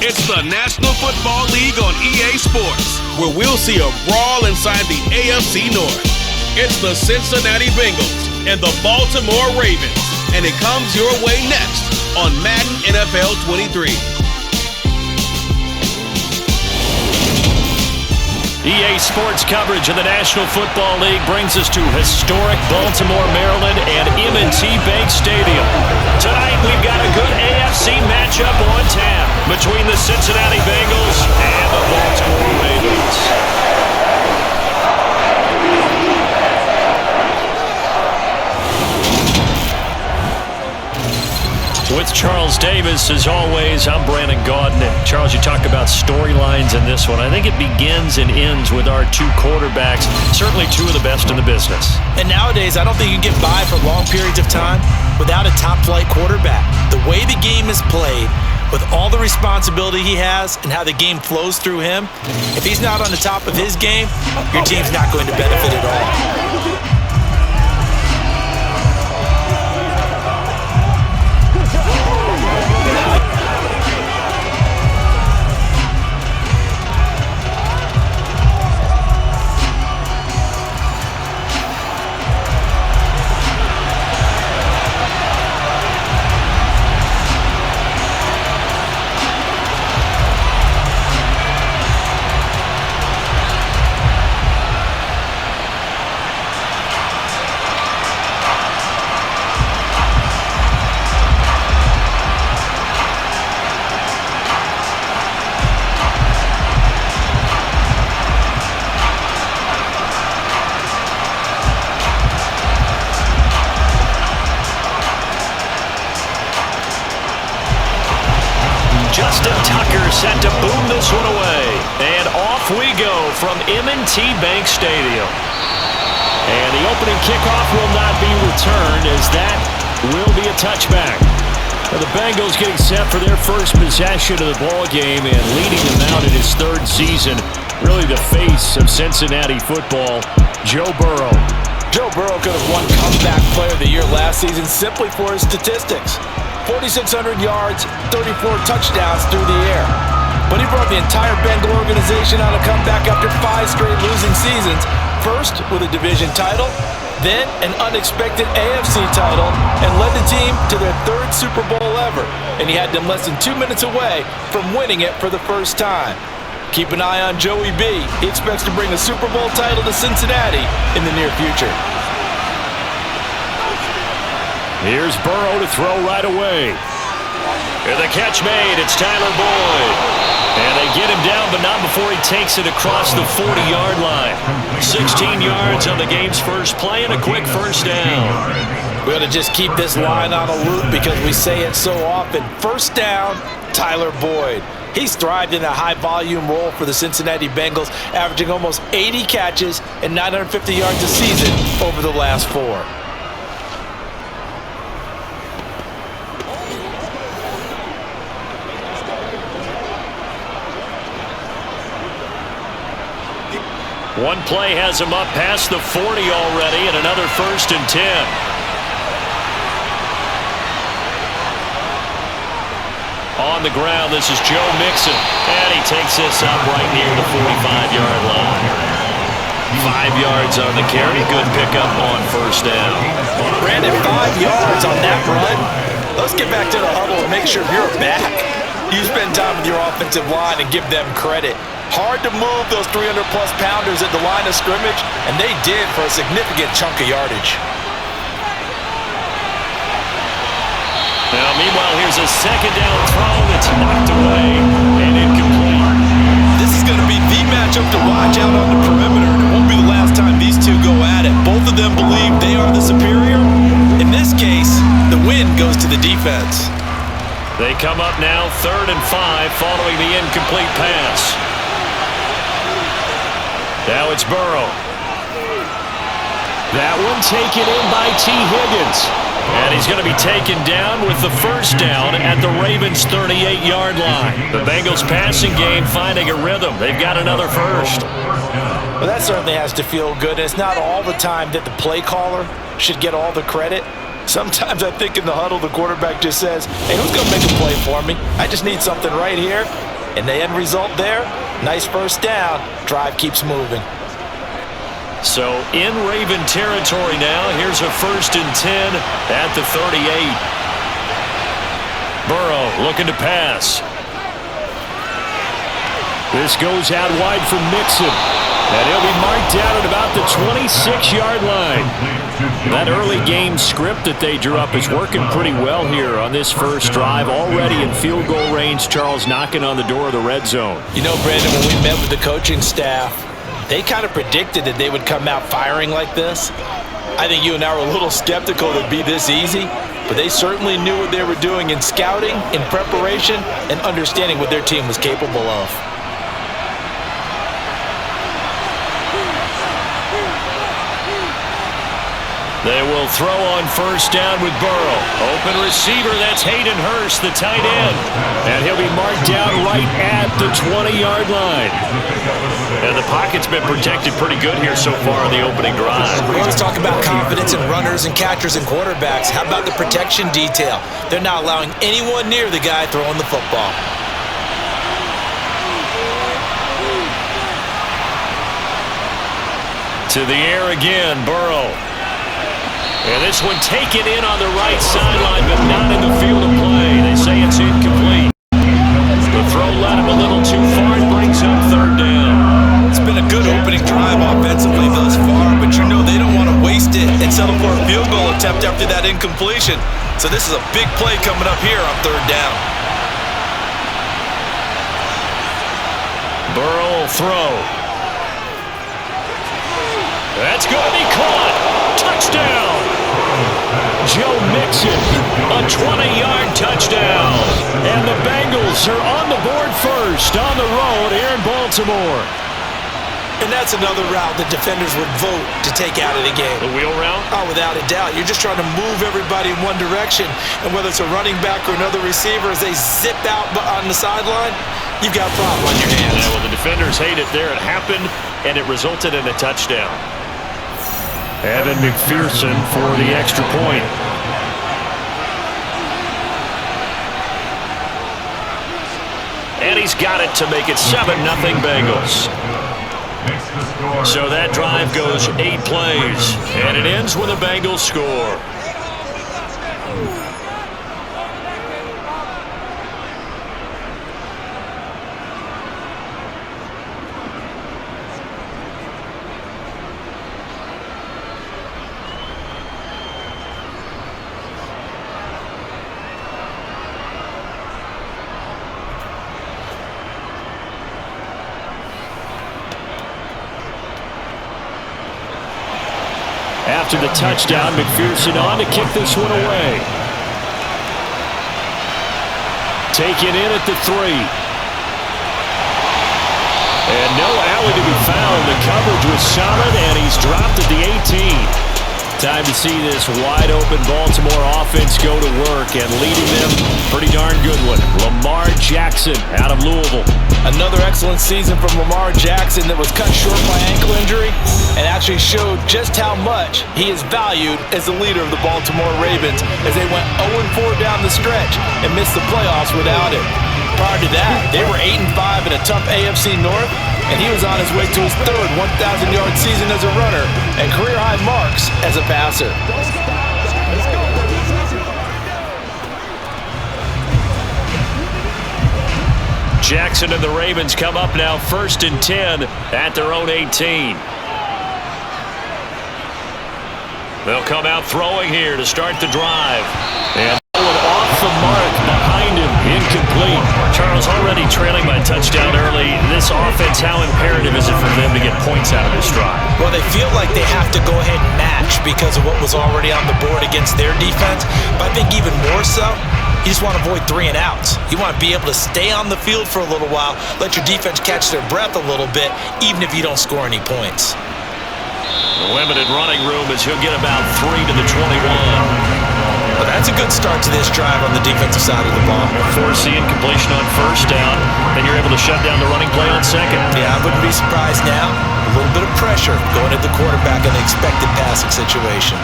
It's the National Football League on EA Sports, where we'll see a brawl inside the AFC North. It's the Cincinnati Bengals and the Baltimore Ravens, and it comes your way next on Madden NFL 23. EA Sports coverage of the National Football League brings us to historic Baltimore, Maryland and M&T Bank Stadium. Tonight we've got a good AFC matchup on tap between the Cincinnati Bengals and the Baltimore Ravens. With Charles Davis, as always, I'm Brandon Gaudin. And Charles, you talk about storylines in this one. I think it begins and ends with our two quarterbacks, certainly two of the best in the business. And nowadays, I don't think you can get by for long periods of time without a top-flight quarterback. The way the game is played, with all the responsibility he has and how the game flows through him, if he's not on the top of his game, your team's not going to benefit at all. Set to boom this one away. And off we go from M&T Bank Stadium. And the opening kickoff will not be returned, as that will be a touchback. Now the Bengals getting set for their first possession of the ball game and leading them out in his third season. Really the face of Cincinnati football, Joe Burrow. Joe Burrow could have won Comeback Player of the Year last season simply for his statistics. 4,600 yards, 34 touchdowns through the air. But he brought the entire Bengal organization on a comeback after 5 straight losing seasons. First with a division title, then an unexpected AFC title, and led the team to their 3rd Super Bowl ever. And he had them less than 2 minutes away from winning it for the first time. Keep an eye on Joey B. He expects to bring a Super Bowl title to Cincinnati in the near future. Here's Burrow to throw right away. And the catch made. It's Tyler Boyd. And they get him down, but not before he takes it across the 40-yard line. 16 yards on the game's first play and a quick first down. We ought to just keep this line on a loop because we say it so often. First down, Tyler Boyd. He's thrived in a high-volume role for the Cincinnati Bengals, averaging almost 80 catches and 950 yards a season over the last 4. One play has him up past the 40 already, and another 1st and 10. On the ground, this is Joe Mixon, and he takes this up right near the 45-yard line. 5 yards on the carry. Good pickup on first down. Brandon, 5 yards on that run. Let's get back to the huddle and make sure you're back. You spend time with your offensive line and give them credit. Hard to move those 300-plus pounders at the line of scrimmage, and they did for a significant chunk of yardage. Now, meanwhile, here's a second down throw that's knocked away and incomplete. This is going to be the matchup to watch out on the perimeter, and it won't be the last time these two go at it. Both of them believe they are the superior. In this case, the win goes to the defense. They come up now 3rd and 5 following the incomplete pass. Now it's Burrow. That one taken in by T. Higgins. And he's going to be taken down with the first down at the Ravens' 38-yard line. The Bengals passing game finding a rhythm. They've got another first. Well, that certainly has to feel good. And it's not all the time that the play caller should get all the credit. Sometimes I think in the huddle, the quarterback just says, hey, who's going to make a play for me? I just need something right here. And the end result there, nice first down. Drive keeps moving. So in Raven territory now. Here's a 1st and 10 at the 38. Burrow looking to pass. This goes out wide for Mixon. And he'll be marked down at about the 26-yard line. That early game script that they drew up is working pretty well here on this first drive. Already in field goal range, Charles, knocking on the door of the red zone. You know, Brandon, when we met with the coaching staff, they kind of predicted that they would come out firing like this. I think you and I were a little skeptical that it'd be this easy, but they certainly knew what they were doing in scouting, in preparation, and understanding what their team was capable of. They will throw on first down with Burrow. Open receiver, that's Hayden Hurst, the tight end. And he'll be marked down right at the 20-yard line. And the pocket's been protected pretty good here so far on the opening drive. We always talk about confidence in runners and catchers and quarterbacks. How about the protection detail? They're not allowing anyone near the guy throwing the football. To the air again, Burrow. And this one taken in on the right sideline, but not in the field of play. They say it's incomplete. The throw led him a little too far and brings up 3rd down. It's been a good opening drive offensively thus far, but you know they don't want to waste it and settle for a field goal attempt after that incompletion. So this is a big play coming up here on 3rd down. Burrow will throw. That's going to be caught. Touchdown. Joe Mixon, a 20-yard touchdown. And the Bengals are on the board first on the road here in Baltimore. And that's another route that defenders would vote to take out of the game. The wheel route? Oh, without a doubt. You're just trying to move everybody in one direction. And whether it's a running back or another receiver, as they zip out on the sideline, you've got a problem on your hands. Yeah, well, the defenders hate it there. It happened, and it resulted in a touchdown. Evan McPherson for the extra point. And he's got it to make it 7-0 Bengals. So that drive goes 8 plays, and it ends with a Bengals score. After the touchdown, McPherson on to kick this one away. Taken in at the 3. And no alley to be found. The coverage was solid, and he's dropped at the 18. Time to see this wide-open Baltimore offense go to work, and leading them, pretty darn good one. Lamar Jackson out of Louisville. Another excellent season from Lamar Jackson that was cut short by ankle injury and actually showed just how much he is valued as the leader of the Baltimore Ravens as they went 0-4 down the stretch and missed the playoffs without him. Prior to that, they were 8-5 in a tough AFC North, and he was on his way to his 3rd 1,000-yard season as a runner and career-high marks as a passer. Jackson and the Ravens come up now 1st and 10 at their own 18. They'll come out throwing here to start the drive. And off the mark behind him, incomplete. Charles already trailing by a touchdown early. This offense, how imperative is it for them to get points out of this drive? Well, they feel like they have to go ahead and match because of what was already on the board against their defense. But I think even more so, you just want to avoid 3 and outs. You want to be able to stay on the field for a little while, let your defense catch their breath a little bit, even if you don't score any points. The limited running room as he'll get about 3 to the 21. Well, that's a good start to this drive on the defensive side of the ball. Force the incompletion on first down, then you're able to shut down the running play on second. Yeah, I wouldn't be surprised now. A little bit of pressure going at the quarterback in the expected passing situation.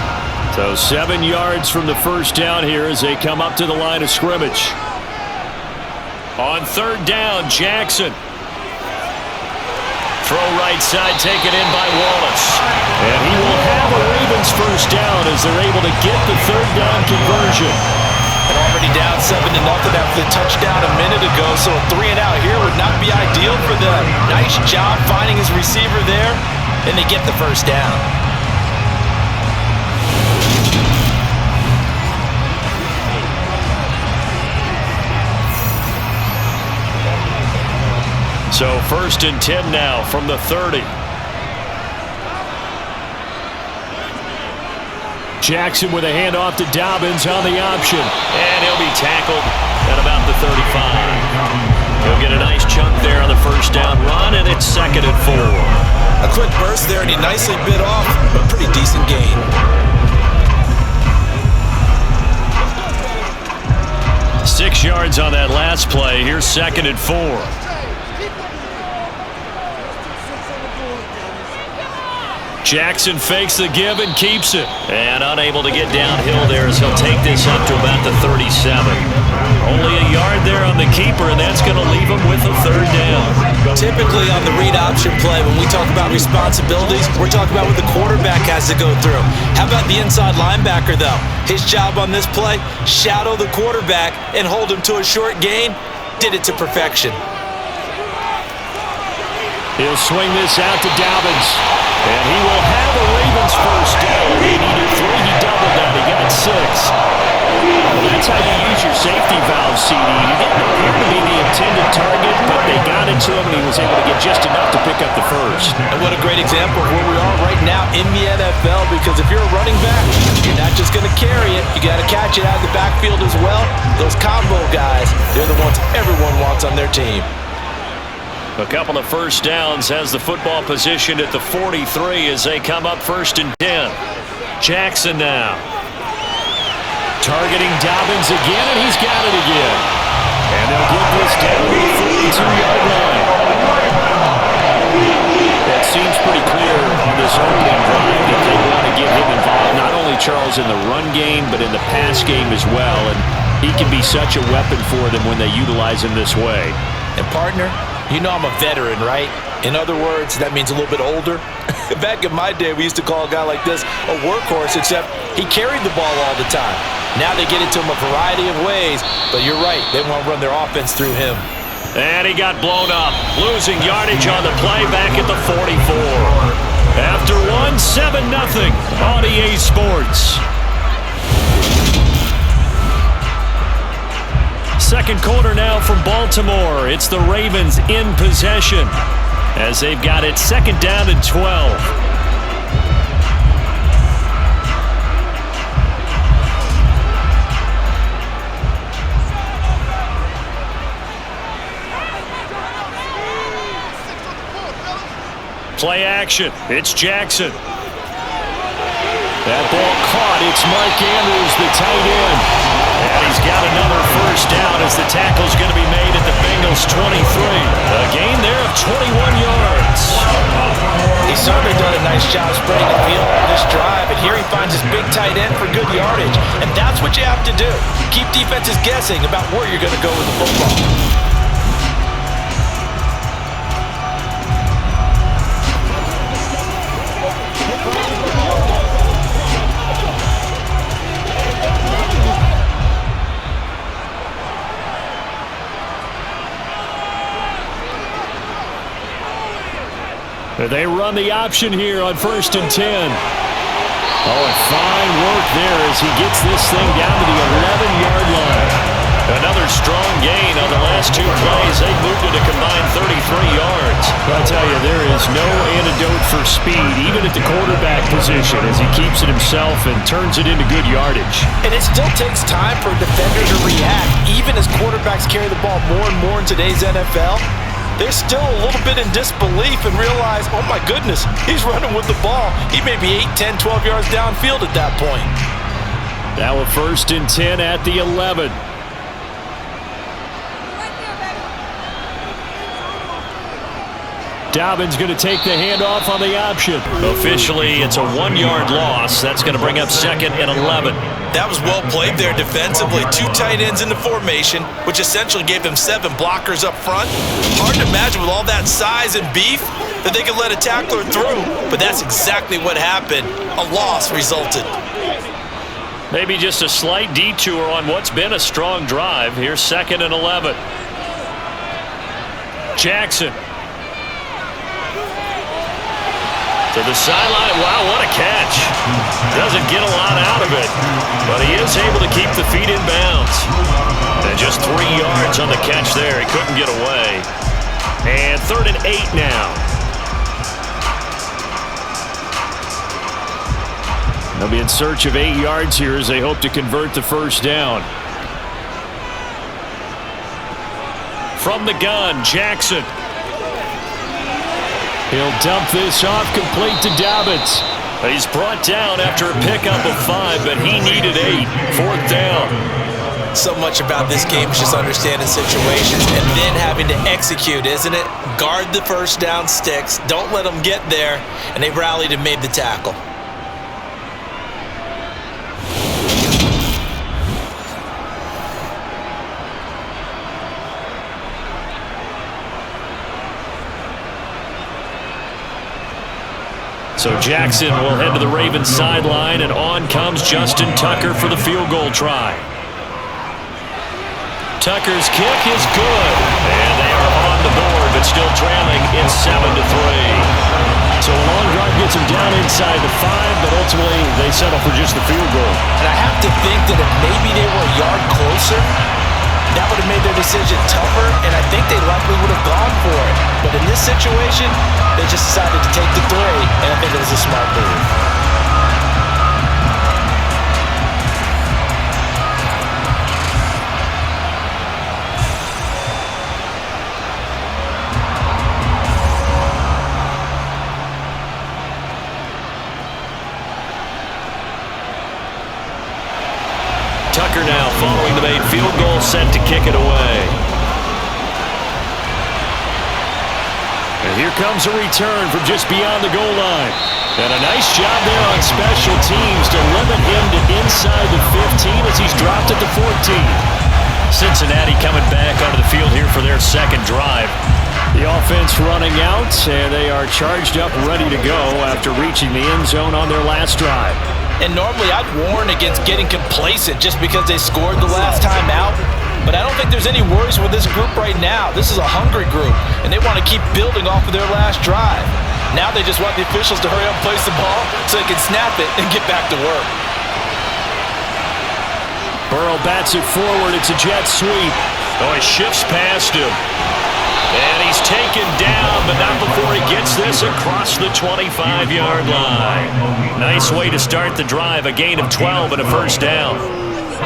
So 7 yards from the first down here as they come up to the line of scrimmage. On third down, Jackson. Throw right side, taken in by Wallace. And he will have a Ravens first down as they're able to get the third down conversion. And already down 7-0 after the touchdown a minute ago, so a 3-and-out here would not be ideal for them. Nice job finding his receiver there, and they get the first down. So first and 10 now from the 30. Jackson with a handoff to Dobbins on the option. And he'll be tackled at about the 35. He'll get a nice chunk there on the first down run, and it's 2nd and 4. A quick burst there, and he nicely bit off a pretty decent gain. Six yards on that last play. Here's 2nd and 4. Jackson fakes the give and keeps it. And unable to get downhill there as he'll take this up to about the 37. Only a yard there on the keeper, and that's going to leave him with a third down. Typically on the read option play, when we talk about responsibilities, we're talking about what the quarterback has to go through. How about the inside linebacker, though? His job on this play, shadow the quarterback and hold him to a short gain. Did it to perfection. He'll swing this out to Dobbins. And he will have a Ravens first down. He needed 3. He doubled that. He got 6. Well, that's how you use your safety valve, CD. He didn't appear to be the intended target, but they got it to him, and he was able to get just enough to pick up the first. And what a great example of where we are right now in the NFL, because if you're a running back, you're not just going to carry it. You got to catch it out of the backfield as well. Those combo guys, they're the ones everyone wants on their team. A couple of first downs, has the football positioned at the 43 as they come up 1st and 10. Jackson now. Targeting Dobbins again, and he's got it again. And they'll get this down to the 42-yard line. It seems pretty clear on this opening drive that they want to get him involved, not only Charles in the run game, but in the pass game as well. And he can be such a weapon for them when they utilize him this way. And partner, you know I'm a veteran, right? In other words, that means a little bit older. Back in my day, we used to call a guy like this a workhorse, except he carried the ball all the time. Now they get it to him a variety of ways, but you're right, they want to run their offense through him. And he got blown up, losing yardage on the play back at the 44. After 7-0 on EA Sports. Second quarter now from Baltimore. It's the Ravens in possession as they've got it 2nd down and 12. Play action. It's Jackson. That ball caught. It's Mark Andrews, the tight end. And he's got another first down as the tackle's going to be made at the Bengals 23. A gain there of 21 yards. He's certainly done a nice job spreading the field on this drive, and here he finds his big tight end for good yardage. And that's what you have to do. Keep defenses guessing about where you're going to go with the football. They run the option here on 1st and 10. Oh, and fine work there as he gets this thing down to the 11-yard line. Another strong gain on the last 2 plays. They moved it a combined 33 yards. I'll tell you, there is no antidote for speed, even at the quarterback position, as he keeps it himself and turns it into good yardage. And it still takes time for a defender to react, even as quarterbacks carry the ball more and more in today's NFL. They're still a little bit in disbelief and realize, oh my goodness, he's running with the ball. He may be 8, 10, 12 yards downfield at that point. Now a 1st and 10 at the 11. Dobbins going to take the handoff on the option. Officially, it's a 1-yard loss. That's going to bring up 2nd and 11. That was well played there defensively. 2 tight ends in the formation, which essentially gave them 7 blockers up front. Hard to imagine with all that size and beef that they could let a tackler through. But that's exactly what happened. A loss resulted. Maybe just a slight detour on what's been a strong drive. Here's 2nd and 11. Jackson. To the sideline. Wow, what a catch. Doesn't get a lot out of it, but he is able to keep the feet in bounds. And just 3 yards on the catch there. He couldn't get away. And 3rd and 8 now. They'll be in search of 8 yards here as they hope to convert the first down. From the gun, Jackson. He'll dump this off, complete to Dobbins. He's brought down after a pickup of 5, but he needed 8. 4th down. So much about this game is just understanding situations and then having to execute, isn't it? Guard the first down sticks. Don't let them get there. And they rallied and made the tackle. So Jackson will head to the Ravens sideline, and on comes Justin Tucker for the field goal try. Tucker's kick is good, and they are on the board, but still trailing. It's 7-3. So a long drive gets them down inside the 5, but ultimately they settle for just the field goal. And I have to think that if maybe they were a yard closer, that would have made their decision tougher, and I think they likely would have gone for it. But in this situation, they just decided to take the 3, and I think it was a smart move. Tucker now following the made field goal, set to kick it away. And here comes a return from just beyond the goal line. And a nice job there on special teams to limit him to inside the 15 as he's dropped at the 14. Cincinnati coming back onto the field here for their 2nd drive. The offense running out, and they are charged up, ready to go after reaching the end zone on their last drive. And normally I'd warn against getting complacent just because they scored the last time out. But I don't think there's any worries with this group right now. This is a hungry group, and they want to keep building off of their last drive. Now they just want the officials to hurry up and place the ball so they can snap it and get back to work. Burrow bats it forward. It's a jet sweep. Oh, he shifts past him. And he's taken down, but not before he gets this across the 25-yard line. Nice way to start the drive, a gain of 12 and a first down.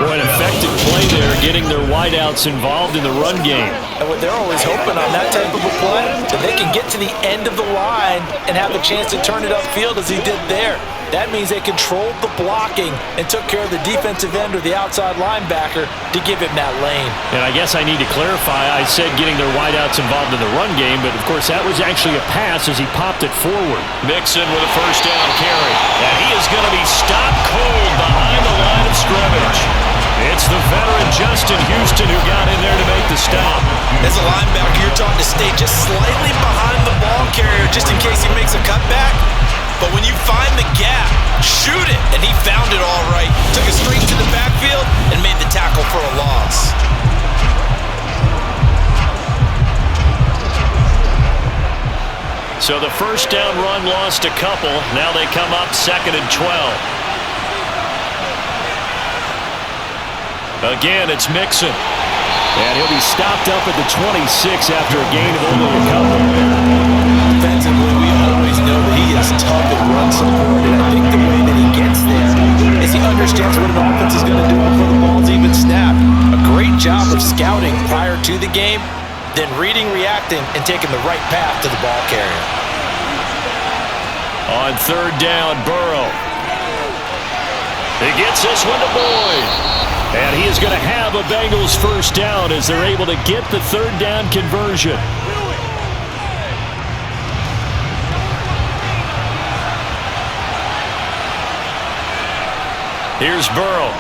Boy, an effective play there, getting their wideouts involved in the run game. And what they're always hoping on that type of a play, that they can get to the end of the line and have a chance to turn it upfield as he did there. That means they controlled the blocking and took care of the defensive end or the outside linebacker to give him that lane. And I guess I need to clarify, I said getting their wideouts involved in the run game, but of course that was actually a pass as he popped it forward. Mixon with a first down carry. And he is going to be stopped cold behind the line of scrimmage. It's the veteran Justin Houston who got in there to make the stop. As a linebacker, you're taught to stay just slightly behind the ball carrier just in case he makes a cutback. But when you find the gap, shoot it. And he found it all right. Took it straight to the backfield and made the tackle for a loss. So the first down run lost a couple. Now they come up 2nd and 12. Again, it's Mixon. And he'll be stopped up at the 26 after a gain of only a couple. Defensively, we always know that he is tough at run support, and I think the way that he gets there is he understands what an offense is going to do before the ball's even snapped. A great job of scouting prior to the game, then reading, reacting, and taking the right path to the ball carrier. On 3rd down, Burrow. He gets this one to Boyd. And he is going to have a Bengals first down as they're able to get the 3rd down conversion. Here's Burrow.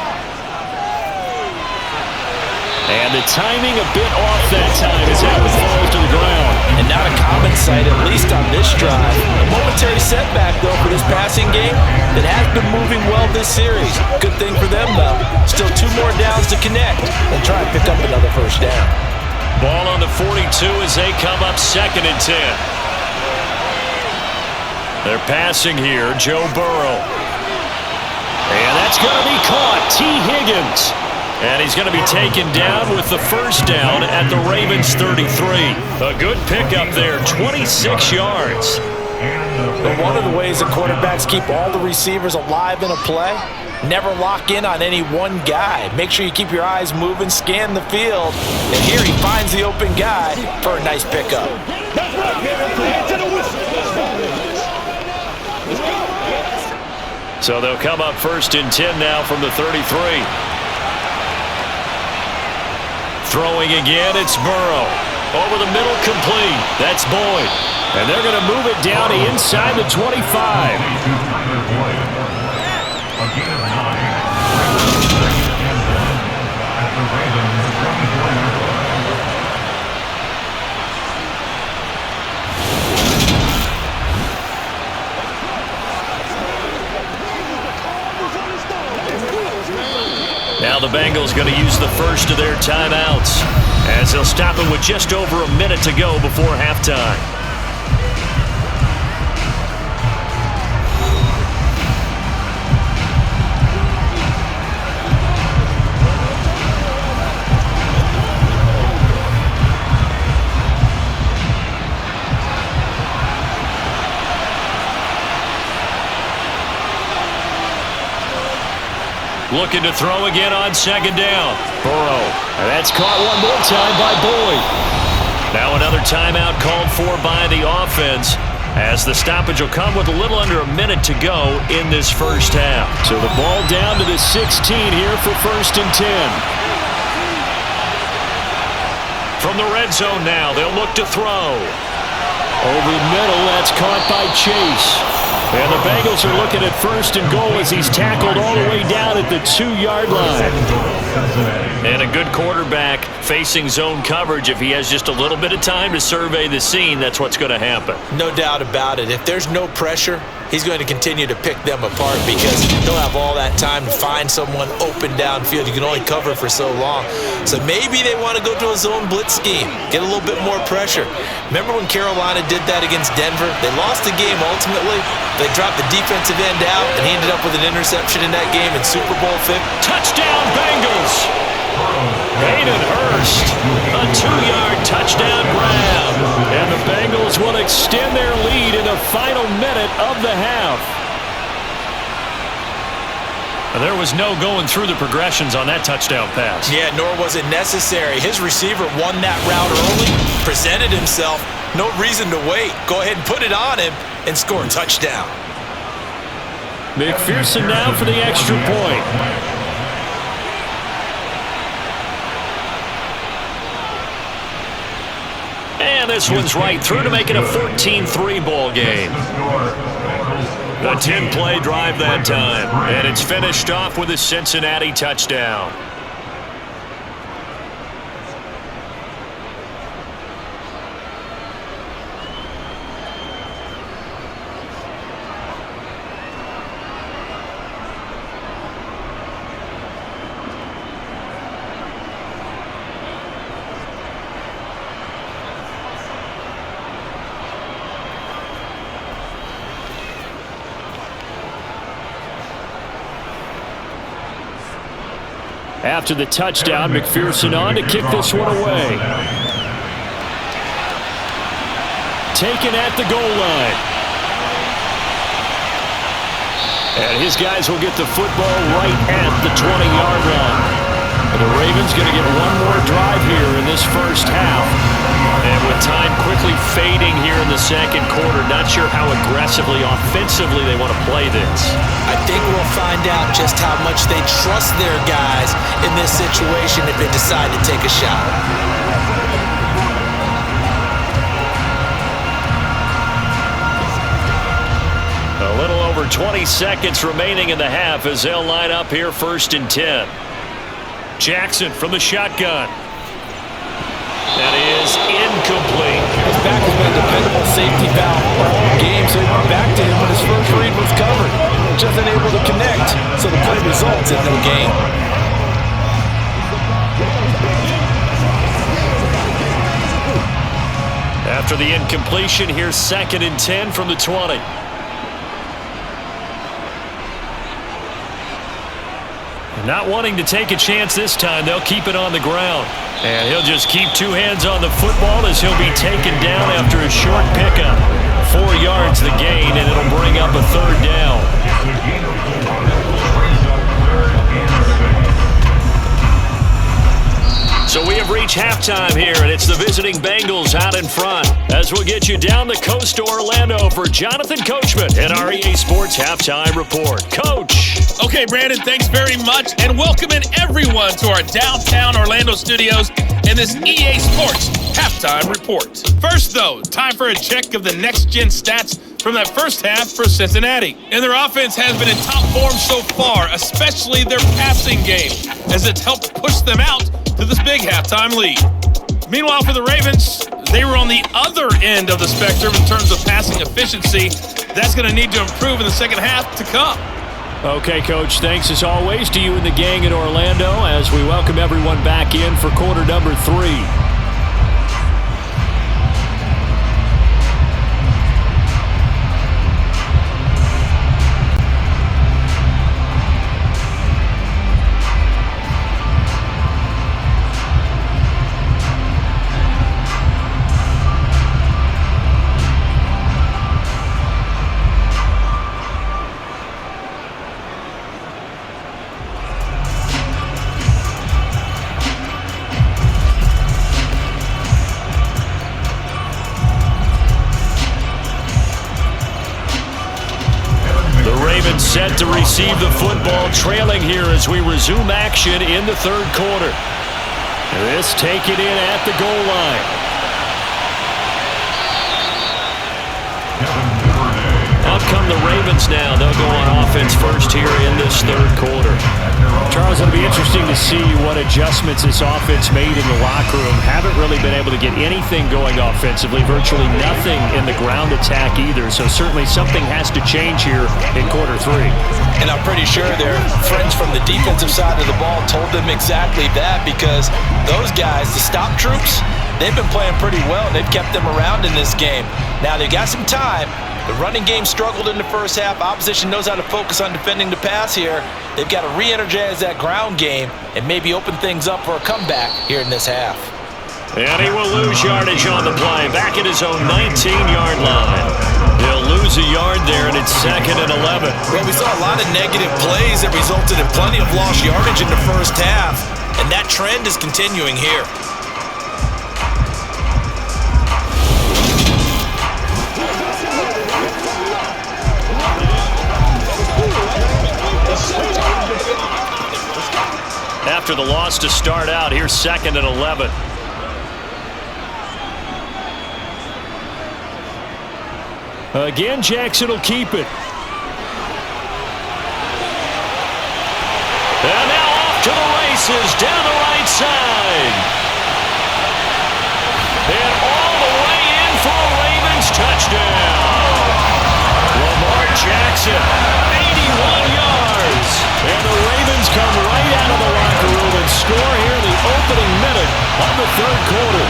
And the timing a bit off that time as that one falls to the ground. And not a common sight, at least on this drive. A momentary setback, though, for this passing game that has been moving well this series. Good thing for them, though. Still 2 more downs to connect and try and pick up another first down. Ball on the 42 as they come up 2nd and 10. They're passing here, Joe Burrow. And that's going to be caught. T. Higgins. And he's going to be taken down with the first down at the Ravens 33. A good pickup there, 26 yards. But one of the ways the quarterbacks keep all the receivers alive in a play, never lock in on any one guy. Make sure you keep your eyes moving, scan the field. And here he finds the open guy for a nice pickup. So they'll come up 1st and 10 now from the 33. Throwing again, it's Burrow. Over the middle, complete. That's Boyd. And they're going to move it down to inside the 25. Now the Bengals going to use the first of their timeouts as they'll stop him with just over a minute to go before halftime. Looking to throw again on 2nd down. Burrow. And that's caught one more time by Boyd. Now another timeout called for by the offense as the stoppage will come with a little under a minute to go in this first half. So the ball down to the 16 here for 1st and 10. From the red zone now, they'll look to throw. Over the middle, that's caught by Chase. And the Bengals are looking at 1st and goal as he's tackled all the way down at the 2-yard line. And a good quarterback facing zone coverage. If he has just a little bit of time to survey the scene, that's what's going to happen. No doubt about it. If there's no pressure, he's going to continue to pick them apart because he'll have all that time to find someone open downfield. You can only cover for so long. So maybe they want to go to a zone blitz scheme, get a little bit more pressure. Remember when Carolina did that against Denver? They lost the game ultimately. They dropped the defensive end out, and he ended up with an interception in that game in Super Bowl 50. Touchdown, Bengals! Hayden Hurst, a 2-yard touchdown grab. And the Bengals will extend their lead in the final minute of the half. There was no going through the progressions on that touchdown pass. Yeah, nor was it necessary. His receiver won that route early, presented himself. No reason to wait. Go ahead and put it on him and score a touchdown. McPherson now for the extra point. And this one's right through to make it a 14-3 ball game. A 10-play drive that time. And it's finished off with a Cincinnati touchdown. After the touchdown, McPherson on to kick this one away. Taken at the goal line. And his guys will get the football right at the 20-yard line. And the Ravens going to get one more drive here in this first half. And with time quickly fading here in the second quarter, not sure how aggressively, offensively they want to play this. I think we'll find out just how much they trust their guys in this situation if they decide to take a shot. A little over over 20 seconds remaining in the half as they'll line up here 1st and 10. Jackson from the shotgun. That is incomplete. His back has been a dependable safety valve all game, so he went back to him when his first read was covered. Just unable to connect, so the play results in no gain. After the incompletion, here's 2nd and 10 from the 20. Not wanting to take a chance this time, they'll keep it on the ground. And he'll just keep 2 hands on the football as he'll be taken down after a short pickup. 4 yards the gain, and it'll bring up a 3rd down. So we have reached halftime here, and it's the visiting Bengals out in front. As we'll get you down the coast to Orlando for Jonathan Coachman and our EA Sports Halftime Report. Coach! Okay, Brandon, thanks very much, and welcome in everyone to our downtown Orlando studios and this EA Sports Halftime Report. First, though, time for a check of the next-gen stats from that first half for Cincinnati. And their offense has been in top form so far, especially their passing game, as it's helped push them out to this big halftime lead. Meanwhile, for the Ravens, they were on the other end of the spectrum in terms of passing efficiency. That's going to need to improve in the second half to come. Okay, Coach, thanks as always to you and the gang in Orlando as we welcome everyone back in for quarter number 3. Set to receive the football, trailing here as we resume action in the 3rd quarter. This taken in at the goal line. Out come the Ravens now. They'll go on offense first here in this 3rd quarter. Charles, it'll be interesting to see what adjustments this offense made in the locker room. Haven't really been able to get anything going offensively, virtually nothing in the ground attack either. So certainly something has to change here in quarter 3. And I'm pretty sure their friends from the defensive side of the ball told them exactly that, because those guys, the stop troops, they've been playing pretty well. They've kept them around in this game. Now they got some time. The running game struggled in the first half. Opposition knows how to focus on defending the pass here. They've got to re-energize that ground game and maybe open things up for a comeback here in this half. And he will lose yardage on the play, back at his own 19-yard line. He'll lose a yard there, and it's 2nd and 11. Well, we saw a lot of negative plays that resulted in plenty of lost yardage in the first half, and that trend is continuing here. After the loss to start out, here's 2nd and 11. Again, Jackson will keep it. And now off to the races, down the right side. And all the way in for a Ravens touchdown. Lamar Jackson, 81 yards. And the Ravens come right out of the locker room and score here in the opening minute of the 3rd quarter.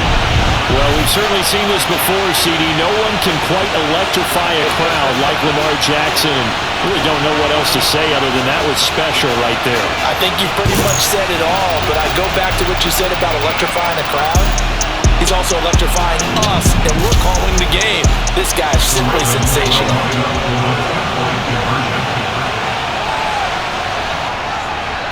Well, we've certainly seen this before, CD. No one can quite electrify a crowd like Lamar Jackson, and really don't know what else to say other than that was special right there. I think you pretty much said it all, but I go back to what you said about electrifying a crowd. He's also electrifying us, and we're calling the game. This guy's simply sensational.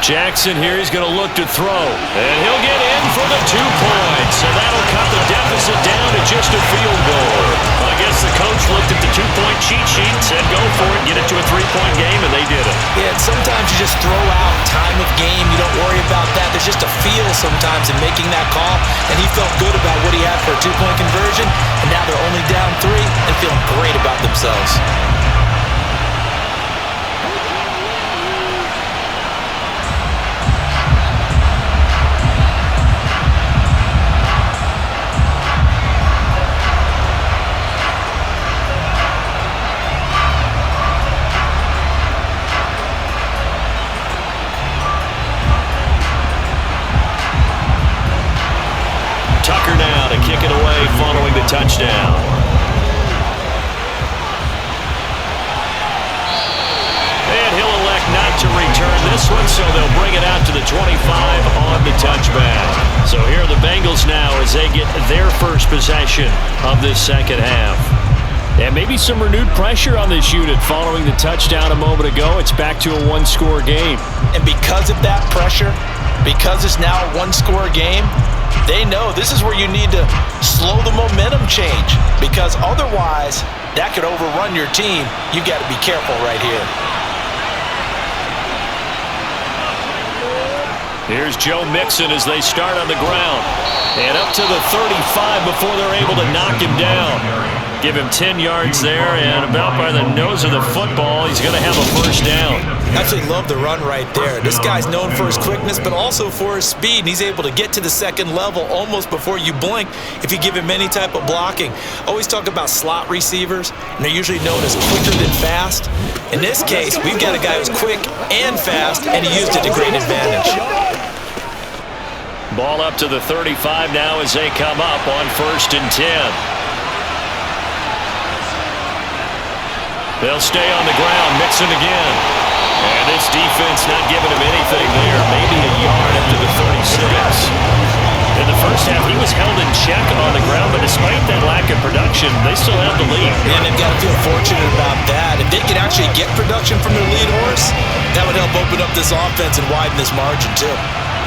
Jackson here, he's going to look to throw, and he'll get in for the 2 points, and that'll cut the deficit down to just a field goal. I guess the coach looked at the 2-point cheat sheet and said go for it, get it to a 3-point game, and they did it. Yeah, and sometimes you just throw out time of game. You don't worry about that. There's just a feel sometimes in making that call, and he felt good about what he had for a 2-point conversion, and now they're only down 3 and feeling great about themselves. touchdown. And he'll elect not to return this one, so they'll bring it out to the 25 on the touchback. So here are the Bengals now as they get their first possession of this second half. And maybe some renewed pressure on this unit following the touchdown a moment ago. It's back to a one-score game. And because of that pressure, because it's now a one-score game, they know this is where you need to slow the momentum change, because otherwise that could overrun your team. You've got to be careful right here. Here's Joe Mixon as they start on the ground. And up to the 35 before they're able to knock him down. Give him 10 yards there, and about by the nose of the football, he's going to have a first down. Absolutely love the run right there. This guy's known for his quickness, but also for his speed, and he's able to get to the second level almost before you blink if you give him any type of blocking. Always talk about slot receivers, and they're usually known as quicker than fast. In this case, we've got a guy who's quick and fast, and he used it to great advantage. Ball up to the 35 now as they come up on 1st and 10. They'll stay on the ground. Mixon again. And this defense not giving him anything there. Maybe a yard up to the 36. In the first half, he was held in check on the ground, but despite that lack of production, they still have the lead. And they've got to feel fortunate about that. If they could actually get production from their lead horse, that would help open up this offense and widen this margin too.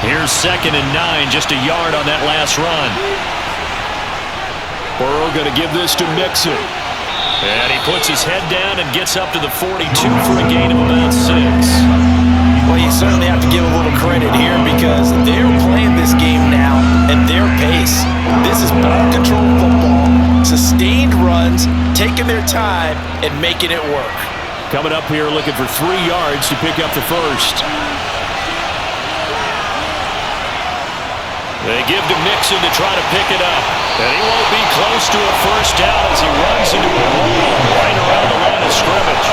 Here's 2nd and 9, just a yard on that last run. Burrow going to give this to Mixon. And he puts his head down and gets up to the 42 for a gain of about 6. Well, you certainly have to give a little credit here because they're playing this game now at their pace. This is ball control football, sustained runs, taking their time and making it work. Coming up here looking for 3 yards to pick up the first. They give to Mixon to try to pick it up. And he won't be close to a first down as he runs into a wall right around the line of scrimmage.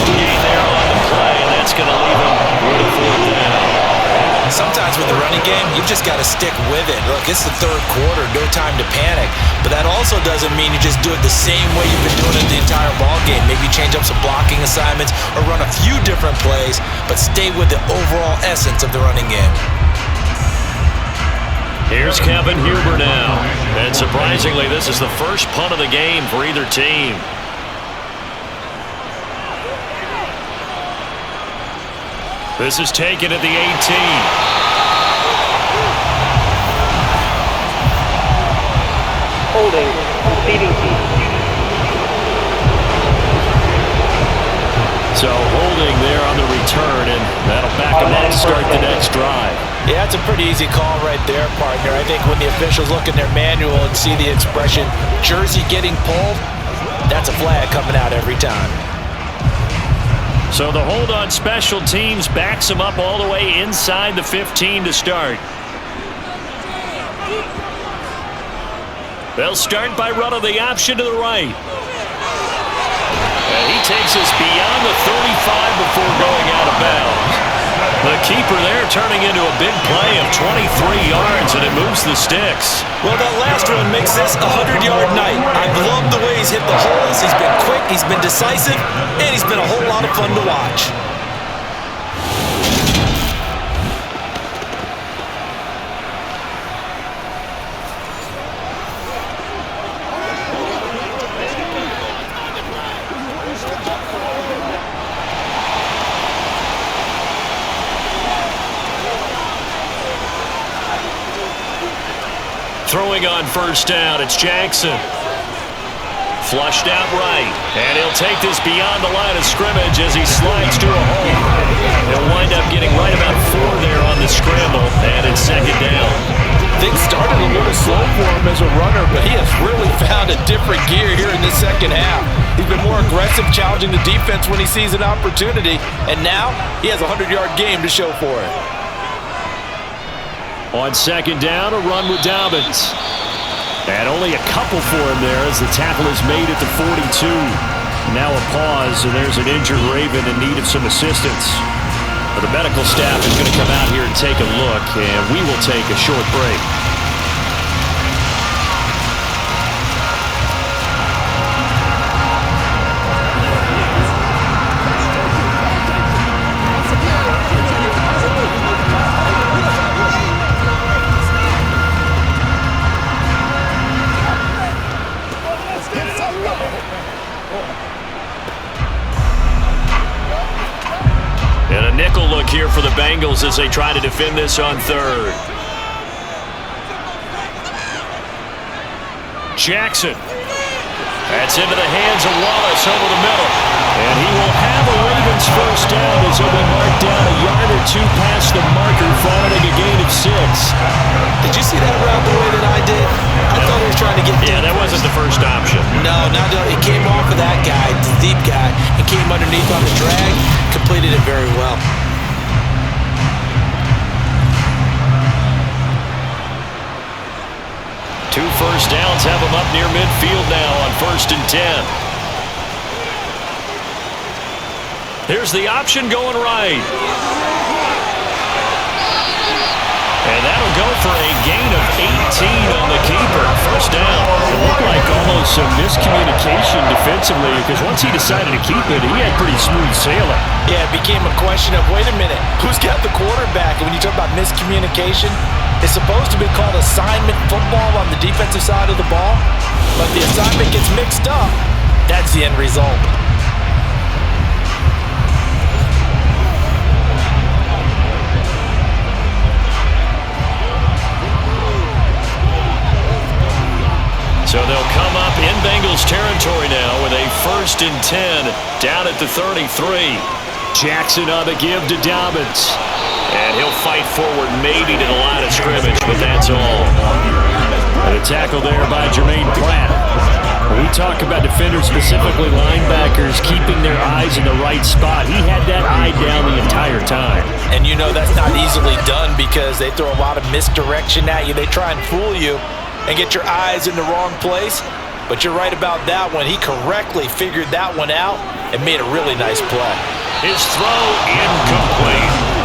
Gain there on the play, and that's going to leave him with a 4th down. Sometimes with the running game, you've just got to stick with it. Look, it's the 3rd quarter, no time to panic. But that also doesn't mean you just do it the same way you've been doing it the entire ball game. Maybe change up some blocking assignments or run a few different plays, but stay with the overall essence of the running game. Here's Kevin Huber now. And surprisingly, this is the first punt of the game for either team. This is taken at the 18. Holding, leading team. So holding there on the return, and that'll back them up to start the next drive. Yeah, it's a pretty easy call right there, partner. I think when the officials look in their manual and see the expression, jersey getting pulled, that's a flag coming out every time. So the hold on special teams backs them up all the way inside the 15 to start. They'll start by running the option to the right. And he takes us beyond the 35 before going out of bounds. The keeper there turning into a big play of 23 yards, and it moves the sticks. Well, that last run makes this a 100-yard night. I've loved the way he's hit the holes. He's been quick, he's been decisive, and he's been a whole lot of fun to watch. Throwing on first down, it's Jackson. Flushed out right, and he'll take this beyond the line of scrimmage as he slides to a hole. He'll wind up getting right about 4 there on the scramble, and it's 2nd down. Things started a little slow for him as a runner, but he has really found a different gear here in the second half. He's been more aggressive, challenging the defense when he sees an opportunity, and now he has a 100-yard game to show for it. On 2nd down, a run with Dobbins. And only a couple for him there as the tackle is made at the 42. Now a pause, and there's an injured Raven in need of some assistance. But the medical staff is going to come out here and take a look, and we will take a short break. for the Bengals as they try to defend this on third. Jackson. That's into the hands of Wallace over the middle. And he will have a Ravens first down as he'll be marked down a yard or two past the marker, following a gain of 6. Did you see that route the way that I did? I thought he was trying to get deep. Yeah, that wasn't the first option. No, it came off of that guy, the deep guy, and came underneath on the drag, completed it very well. Two first downs have him up near midfield now on 1st and 10. Here's the option going right. And that'll go for a gain of 18 on the keeper. First down. It looked like almost some miscommunication defensively, because once he decided to keep it, he had pretty smooth sailing. Yeah, it became a question of, wait a minute, who's got the quarterback? And when you talk about miscommunication, it's supposed to be called assignment football on the defensive side of the ball, but the assignment gets mixed up. That's the end result. So they'll come up in Bengals territory now with a 1st and 10 down at the 33. Jackson on the give to Dobbins. And he'll fight forward maybe to the line of scrimmage, but that's all. And a tackle there by Jermaine Pratt. When we talk about defenders, specifically linebackers, keeping their eyes in the right spot, he had that eye down the entire time. And you know that's not easily done because they throw a lot of misdirection at you. They try and fool you and get your eyes in the wrong place. But you're right about that one. He correctly figured that one out and made a really nice play. His throw incomplete.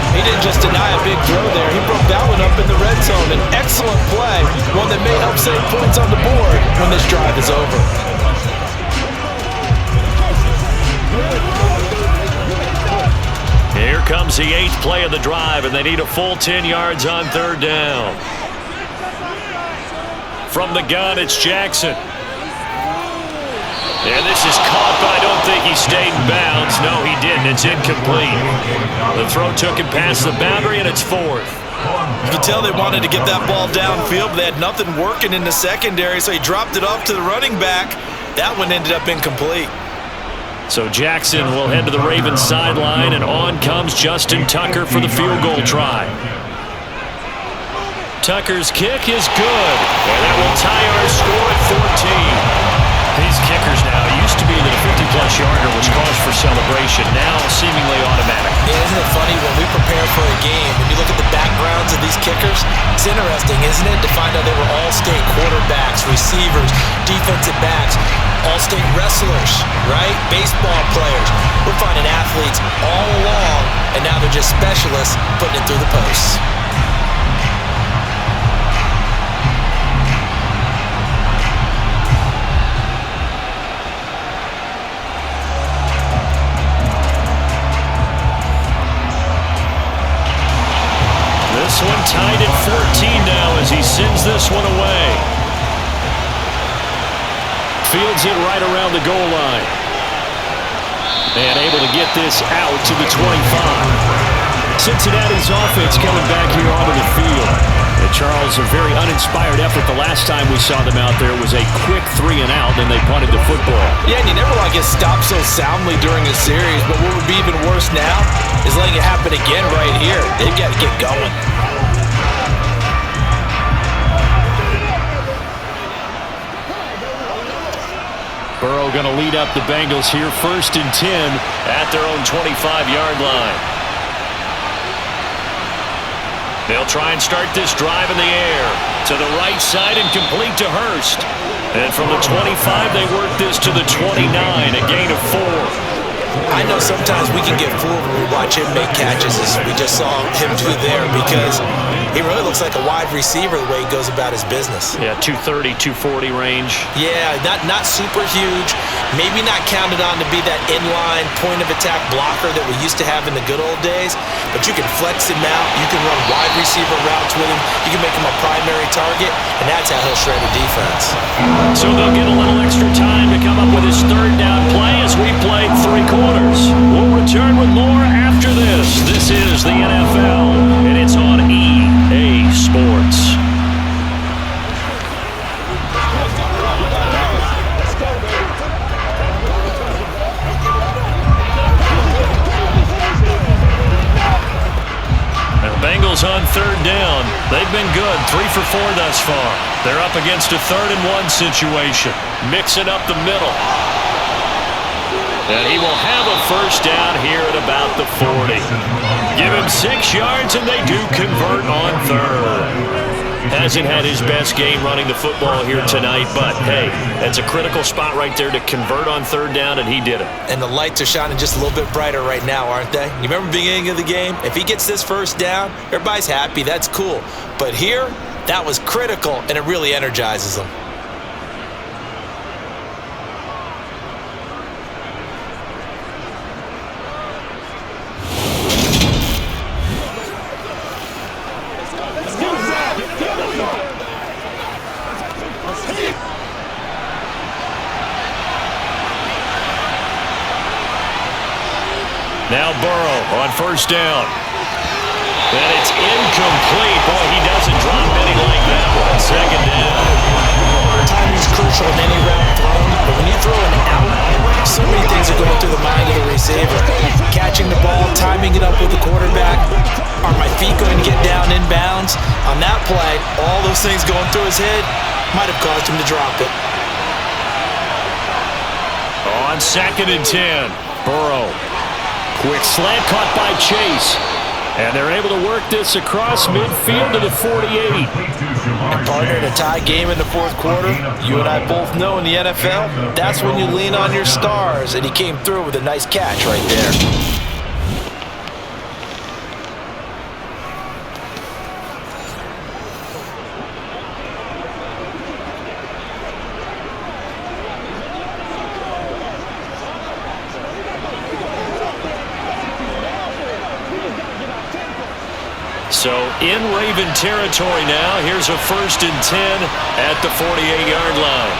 He didn't just deny a big throw there. He broke that one up in the red zone. An excellent play, one that may help save points on the board when this drive is over. Here comes the 8th play of the drive, and they need a full 10 yards on 3rd down. From the gun, it's Jackson. And this is caught, but I don't think he stayed in bounds. No, he didn't. It's incomplete. The throw took him past the boundary, and it's 4th. You can tell they wanted to get that ball downfield, but they had nothing working in the secondary, so he dropped it off to the running back. That one ended up incomplete. So Jackson will head to the Ravens sideline, and on comes Justin Tucker for the field goal try. Tucker's kick is good, and that will tie our score at 14. These kickers now, it used to be that a 50-plus yarder was cause for celebration, now seemingly automatic. Yeah, isn't it funny when we prepare for a game, when you look at the backgrounds of these kickers, it's interesting, isn't it, to find out they were all-state quarterbacks, receivers, defensive backs, all-state wrestlers, right? Baseball players. We're finding athletes all along, and now they're just specialists putting it through the posts. This one tied at 14 now as he sends this one away. Fields it right around the goal line. And able to get this out to the 25. Cincinnati's offense coming back here onto the field. And Charles, a very uninspired effort. The last time we saw them out there was a quick 3 and out, then they punted the football. Yeah, and you never want to get stopped so soundly during a series, but what would be even worse now is letting it happen again right here. They've got to get going. Burrow going to lead up the Bengals here, 1st and 10 at their own 25-yard line. They'll try and start this drive in the air. To the right side and complete to Hurst. And from the 25, they work this to the 29, a gain of 4. I know sometimes we can get fooled when we watch him make catches, as we just saw him do there, because he really looks like a wide receiver the way he goes about his business. Yeah, 230, 240 range. Yeah, not super huge. Maybe not counted on to be that inline point-of-attack blocker that we used to have in the good old days, but you can flex him out. You can run wide receiver routes with him. You can make him a primary target, and that's how he'll shred a defense. So they'll get a little extra time to come up with his 3rd down play as we play 3 quarters. We'll return with more after this. This is is the NFL, and it's on EA Sports. Bengals on third down. They've been good, 3 for 4 thus far. They're up against a 3rd and 1 situation. Mixing up the middle. And he will have a first down here at about the 40. Give him 6 yards, and they do convert on third. Hasn't had his best game running the football here tonight, but hey, that's a critical spot right there to convert on third down, and he did it. And the lights are shining just a little bit brighter right now, aren't they? You remember the beginning of the game? If he gets this first down, everybody's happy. That's cool. But here, that was critical, and it really energizes them. Now Burrow on first down. And it's incomplete. Boy, he doesn't drop many like that one. Second down. Timing is crucial in any route thrown, but when you throw an out, so many things are going through the mind of the receiver. Catching the ball, timing it up with the quarterback. Are my feet going to get down in bounds? On that play, all those things going through his head might have caused him to drop it. On 2nd and 10, Burrow. Quick slant caught by Chase. And they're able to work this across midfield to the 48. And partner, in a tie game in the 4th quarter, you and I both know in the NFL, that's when you lean on your stars. And he came through with a nice catch right there. So in Raven territory now, here's a 1st and 10 at the 48-yard line.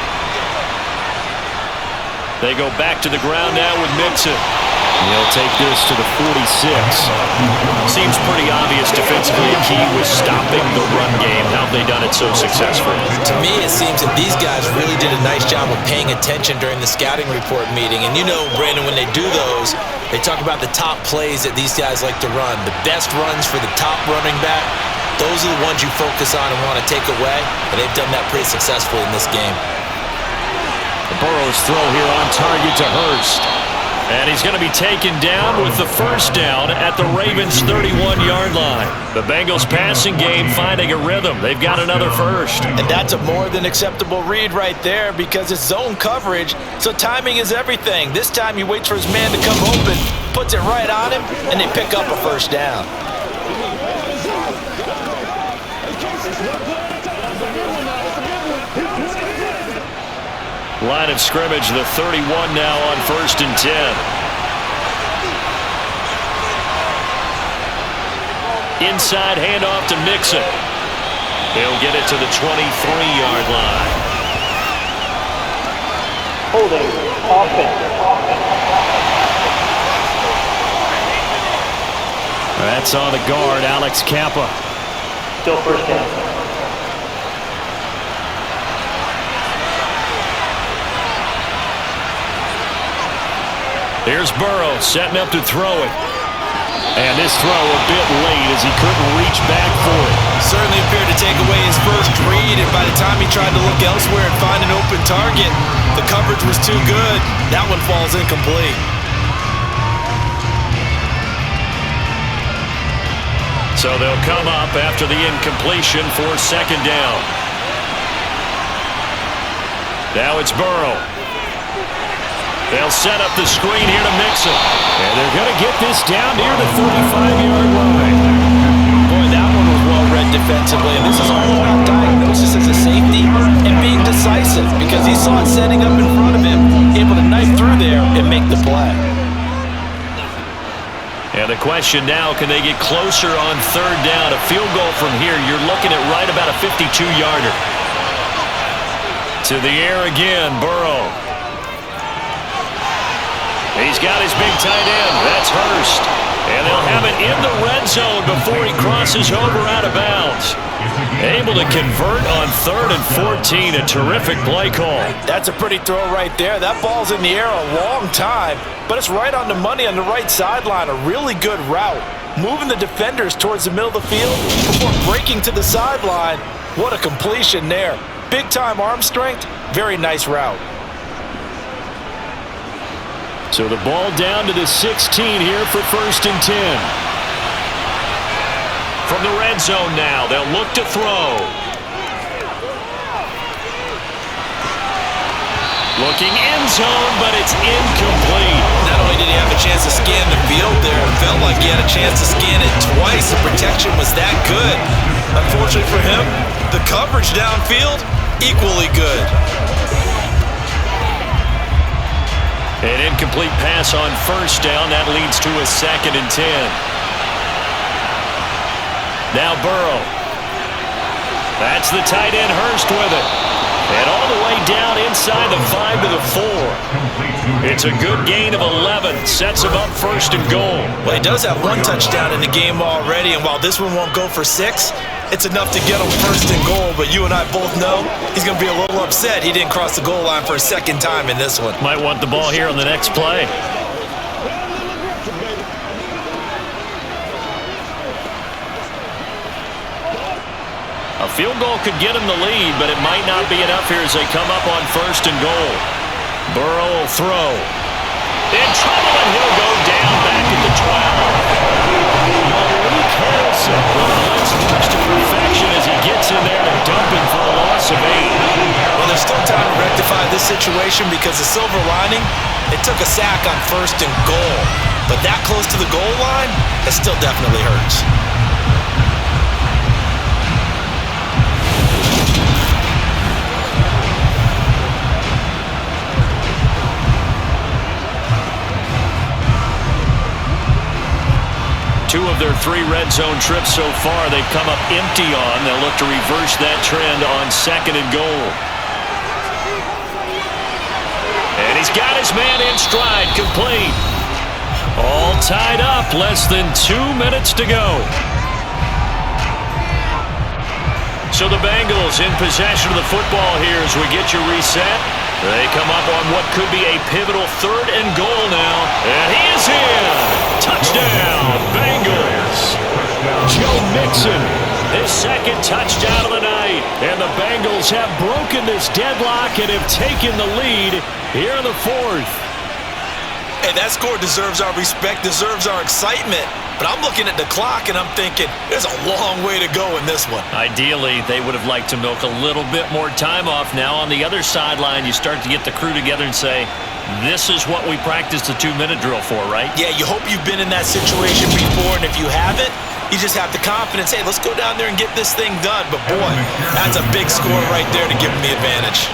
They go back to the ground now with Mixon. He'll take this to the 46. Seems pretty obvious defensively a key was stopping the run game. How have they done it so successfully? To me, it seems that these guys really did a nice job of paying attention during the scouting report meeting. And you know, Brandon, when they do those, they talk about the top plays that these guys like to run. The best runs for the top running back, those are the ones you focus on and want to take away. And they've done that pretty successfully in this game. Burrow's throw here on target to Hurst. And he's going to be taken down with the first down at the Ravens' 31-yard line. The Bengals passing game finding a rhythm. They've got another first. And that's a more than acceptable read right there because it's zone coverage, so timing is everything. This time he waits for his man to come open, puts it right on him, and they pick up a first down. Line of scrimmage, the 31 now on 1st and 10. Inside handoff to Mixon. He'll get it to the 23-yard line. Holding offense. That's on the guard, Alex Kappa. Still first down. Here's Burrow setting up to throw it. And this throw a bit late as he couldn't reach back for it. Certainly appeared to take away his first read, and by the time he tried to look elsewhere and find an open target, the coverage was too good. That one falls incomplete. So they'll come up after the incompletion for 2nd down. Now it's Burrow. They'll set up the screen here to Mixon. And they're going to get this down near the 35-yard line. Boy, that one was well read defensively. And this is all about diagnosis as a safety and being decisive because he saw it setting up in front of him, able to knife through there and make the play. And the question now, can they get closer on 3rd down? A field goal from here, you're looking at right about a 52-yarder. To the air again, Burrow. He's got his big tight end. That's Hurst. And they'll have it in the red zone before he crosses over out of bounds. Able to convert on 3rd and 14. A terrific play call. That's a pretty throw right there. That ball's in the air a long time, but it's right on the money on the right sideline. A really good route. Moving the defenders towards the middle of the field before breaking to the sideline. What a completion there. Big-time arm strength. Very nice route. So the ball down to the 16 here for 1st and 10. From the red zone now, they'll look to throw. Looking end zone, but it's incomplete. Not only did he have a chance to scan the field there, it felt like he had a chance to scan it twice. The protection was that good. Unfortunately for him, the coverage downfield, equally good. An incomplete pass on 1st down. That leads to a 2nd and 10. Now Burrow. That's the tight end Hurst with it. And all the way down inside the 5 to the 4. It's a good gain of 11. Sets him up 1st and goal. Well, he does have 1 touchdown in the game already, and while this one won't go for 6, it's enough to get him 1st and goal. But you and I both know he's going to be a little upset he didn't cross the goal line for a 2nd time in this one. Might want the ball here on the next play. A field goal could get him the lead, but it might not be enough here as they come up on 1st and goal. Burrow will throw. In trouble, and he'll go down back at the 12. Malik Harrison let's touch to perfection as he gets in there and dumping for a loss of 8. Well, there's still time to rectify this situation because the silver lining, it took a sack on 1st and goal. But that close to the goal line, it still definitely hurts. Two of their 3 red zone trips so far they've come up empty on. They'll look to reverse that trend on 2nd and goal. And he's got his man in stride, complete. All tied up, less than 2 minutes to go. So the Bengals in possession of the football here as we get you reset. They come up on what could be a pivotal 3rd and goal now. And he is in. Touchdown, Bengals. Joe Mixon, his 2nd touchdown of the night. And the Bengals have broken this deadlock and have taken the lead here in the 4th. Hey, that score deserves our respect, deserves our excitement. But I'm looking at the clock, and I'm thinking there's a long way to go in this one. Ideally, they would have liked to milk a little bit more time off. Now on the other sideline, you start to get the crew together and say, this is what we practiced the 2-minute drill for, right? Yeah, you hope you've been in that situation before, and if you haven't, you just have the confidence, hey, let's go down there and get this thing done. But boy, that's a big score right there to give them the advantage.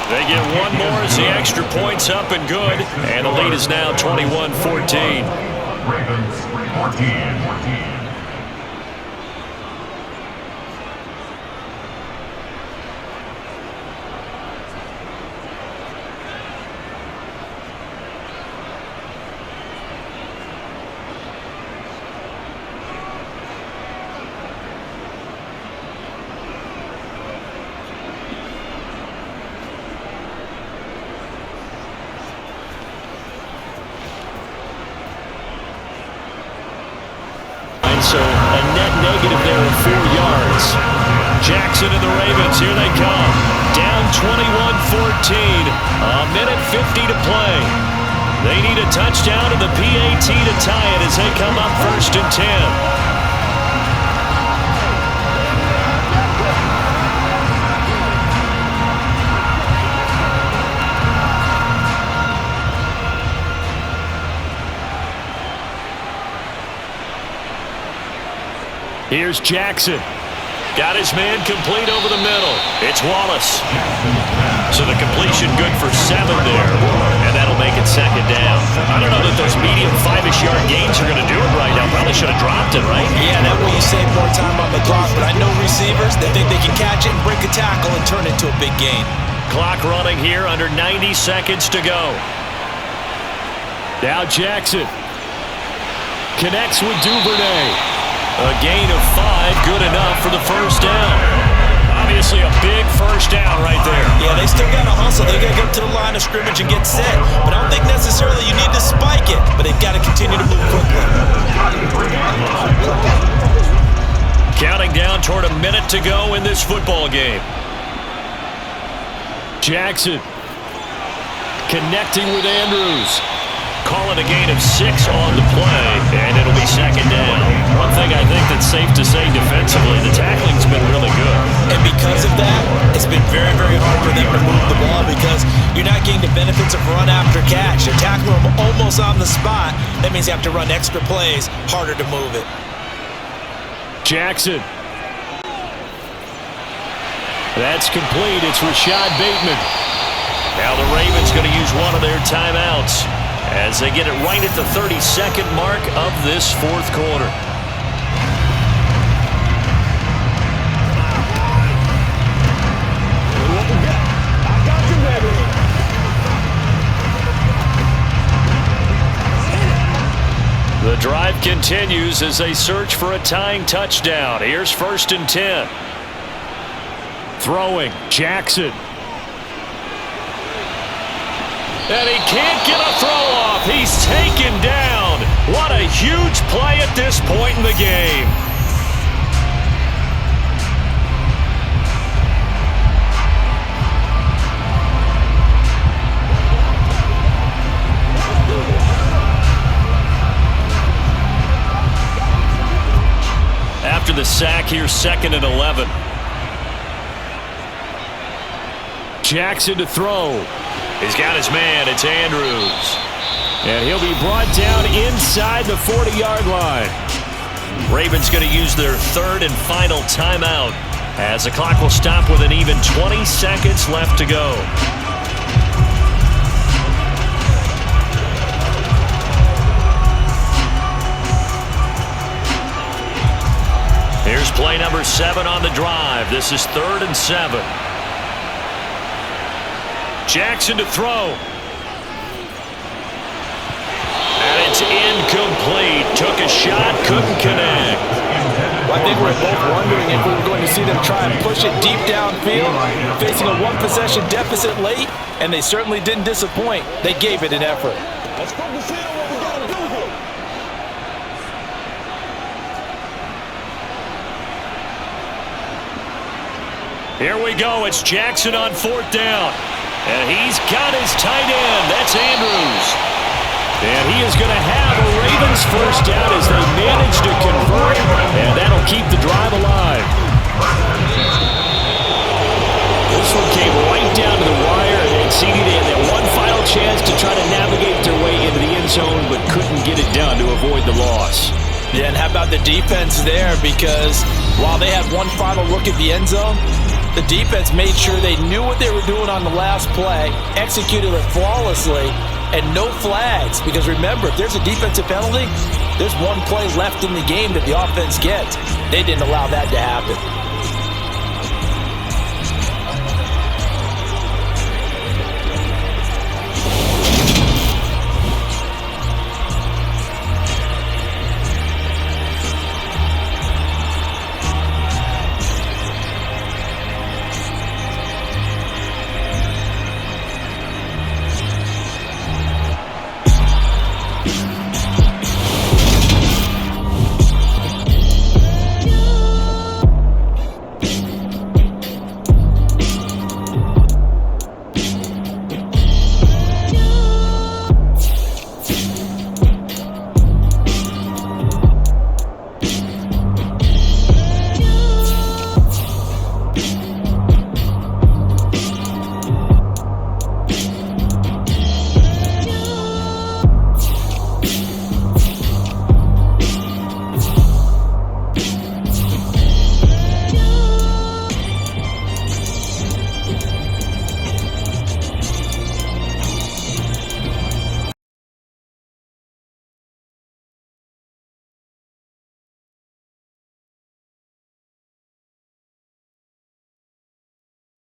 They get one more as the extra point's up and good. And the lead is now 21-14. Ravens 14. So a net negative there of 4 yards. Jackson and the Ravens, here they come. Down 21-14. A minute 50 to play. They need a touchdown and the PAT to tie it as they come up 1st and 10. Here's Jackson. Got his man complete over the middle. It's Wallace. So the completion good for 7 there. And that'll make it 2nd down. I don't know that those medium 5-ish yard gains are going to do it right now. Probably should have dropped it, right? Yeah, that way you save more time on the clock. But I know receivers that think they can catch it and break a tackle and turn it into a big gain. Clock running here, under 90 seconds to go. Now Jackson connects with Duvernay. A gain of 5, good enough for the first down. Obviously a big first down right there. Yeah, they still got to hustle. They got to get to the line of scrimmage and get set. But I don't think necessarily you need to spike it. But they've got to continue to move quickly. Counting down toward a minute to go in this football game. Jackson connecting with Andrews. Call it a gain of 6 on the play, and it'll be second down. One thing I think that's safe to say defensively, the tackling's been really good. And because of that, it's been very, very hard for them to move the ball because you're not getting the benefits of run after catch. You're tackling them almost on the spot. That means you have to run extra plays, harder to move it. Jackson. That's complete. It's Rashad Bateman. Now the Ravens going to use one of their timeouts as they get it right at the 32nd mark of this fourth quarter. The drive continues as they search for a tying touchdown. Here's 1st and 10. Throwing, Jackson. And he can't get a throw off. He's taken down. What a huge play at this point in the game. After the sack, here's 2nd and 11. Jackson to throw. He's got his man. It's Andrews. And he'll be brought down inside the 40-yard line. Ravens going to use their 3rd and final timeout as the clock will stop with an even 20 seconds left to go. Here's play number 7 on the drive. This is 3rd and 7. Jackson to throw. And it's incomplete. Took a shot, couldn't connect. Well, I think we're both wondering if we were going to see them try and push it deep downfield, facing a one-possession deficit late, and they certainly didn't disappoint. They gave it an effort. Let's focus in on what we got to do here. Here we go. It's Jackson on 4th down. And he's got his tight end. That's Andrews. And he is going to have a Ravens first down as they manage to convert, and that'll keep the drive alive. This one came right down to the wire, and CD, they had that one final chance to try to navigate their way into the end zone, but couldn't get it done to avoid the loss. Yeah, and how about the defense there? Because while they had one final look at the end zone, the defense made sure they knew what they were doing on the last play, executed it flawlessly, and no flags. Because remember, if there's a defensive penalty, there's one play left in the game that the offense gets. They didn't allow that to happen.